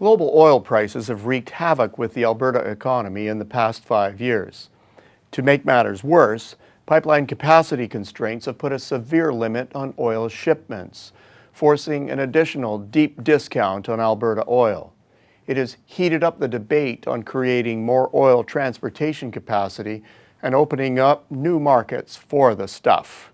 Global oil prices have wreaked havoc with the Alberta economy in the past 5 years. To make matters worse, pipeline capacity constraints have put a severe limit on oil shipments, forcing an additional deep discount on Alberta oil. It has heated up the debate on creating more oil transportation capacity and opening up new markets for the stuff.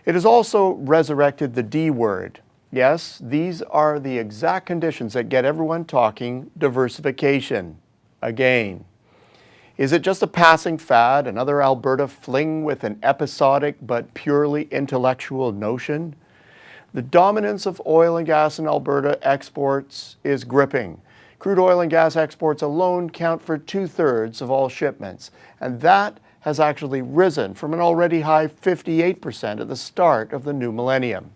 It has also resurrected the D word. Yes, these are the exact conditions that get everyone talking diversification again. Is it just a passing fad, another Alberta fling with an episodic but purely intellectual notion? The dominance of oil and gas in Alberta exports is gripping. Crude oil and gas exports alone count for 2/3 of all shipments, and that has actually risen from an already high 58% at the start of the new millennium.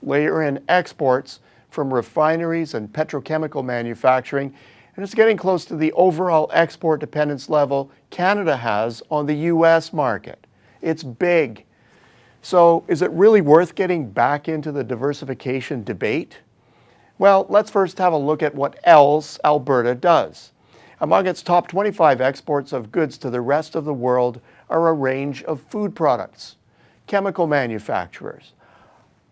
Layer in exports from refineries and petrochemical manufacturing, and it's getting close to the overall export dependence level Canada has on the U.S. market. It's big. So is it really worth getting back into the diversification debate? Well, let's first have a look at what else Alberta does. Among its top 25 exports of goods to the rest of the world are a range of food products, chemical manufacturers,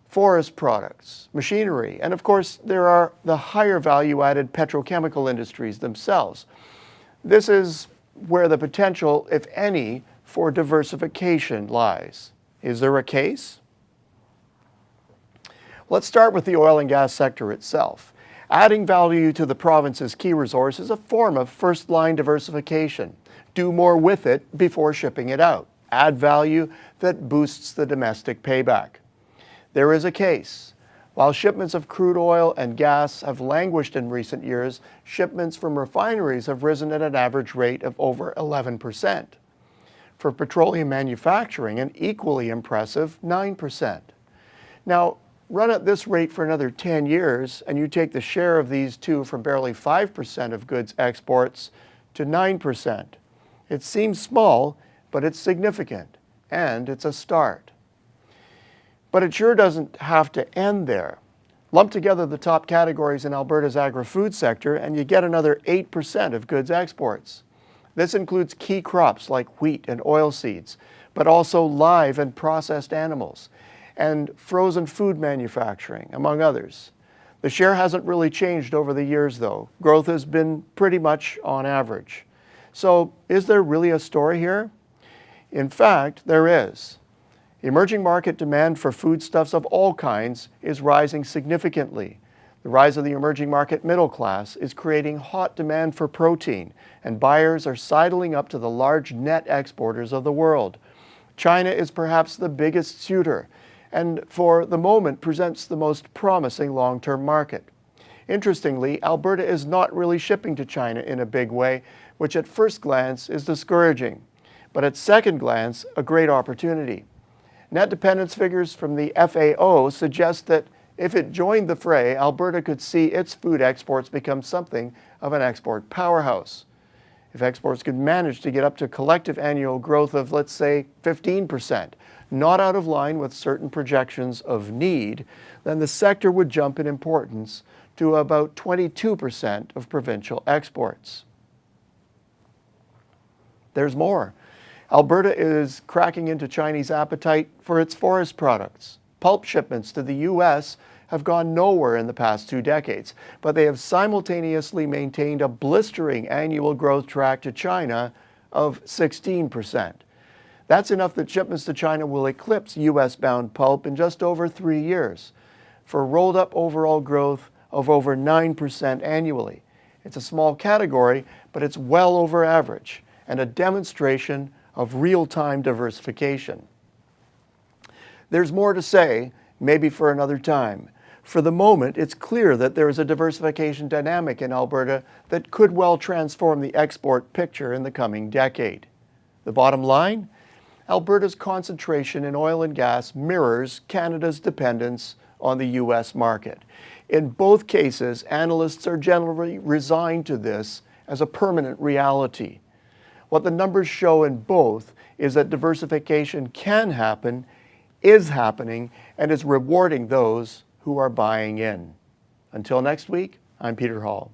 forest products, machinery, and of course there are the higher value-added petrochemical industries themselves. This is where the potential, if any, for diversification lies. Is there a case? Let's start with the oil and gas sector itself. Adding value to the province's key resource is a form of first-line diversification. Do more with it before shipping it out. Add value that boosts the domestic payback. There is a case. While shipments of crude oil and gas have languished in recent years, shipments from refineries have risen at an average rate of over 11%. For petroleum manufacturing, an equally impressive 9%. Now, run at this rate for another 10 years, and you take the share of these two from barely 5% of goods exports to 9%. It seems small, but it's significant, and it's a start. But it sure doesn't have to end there. Lump together the top categories in Alberta's agri-food sector and you get another 8% of goods exports. This includes key crops like wheat and oilseeds, but also live and processed animals, and frozen food manufacturing, among others. The share hasn't really changed over the years though. Growth has been pretty much on average. So is there really a story here? In fact, there is. Emerging market demand for foodstuffs of all kinds is rising significantly. The rise of the emerging market middle class is creating hot demand for protein, and buyers are sidling up to the large net exporters of the world. China is perhaps the biggest suitor, and for the moment presents the most promising long-term market. Interestingly, Alberta is not really shipping to China in a big way, which at first glance is discouraging, but at second glance, a great opportunity. Net dependence figures from the FAO suggest that if it joined the fray, Alberta could see its food exports become something of an export powerhouse. If exports could manage to get up to collective annual growth of, let's say, 15%, not out of line with certain projections of need, then the sector would jump in importance to about 22% of provincial exports. There's more. Alberta is cracking into Chinese appetite for its forest products. Pulp shipments to the U.S. have gone nowhere in the past 2 decades, but they have simultaneously maintained a blistering annual growth track to China of 16%. That's enough that shipments to China will eclipse U.S.-bound pulp in just over 3 years, for rolled-up overall growth of over 9% annually. It's a small category, but it's well over average, and a demonstration of real-time diversification. There's more to say, maybe for another time. For the moment, it's clear that there is a diversification dynamic in Alberta that could well transform the export picture in the coming decade. The bottom line? Alberta's concentration in oil and gas mirrors Canada's dependence on the U.S. market. In both cases, analysts are generally resigned to this as a permanent reality. What the numbers show in both is that diversification can happen, is happening, and is rewarding those who are buying in. Until next week, I'm Peter Hall.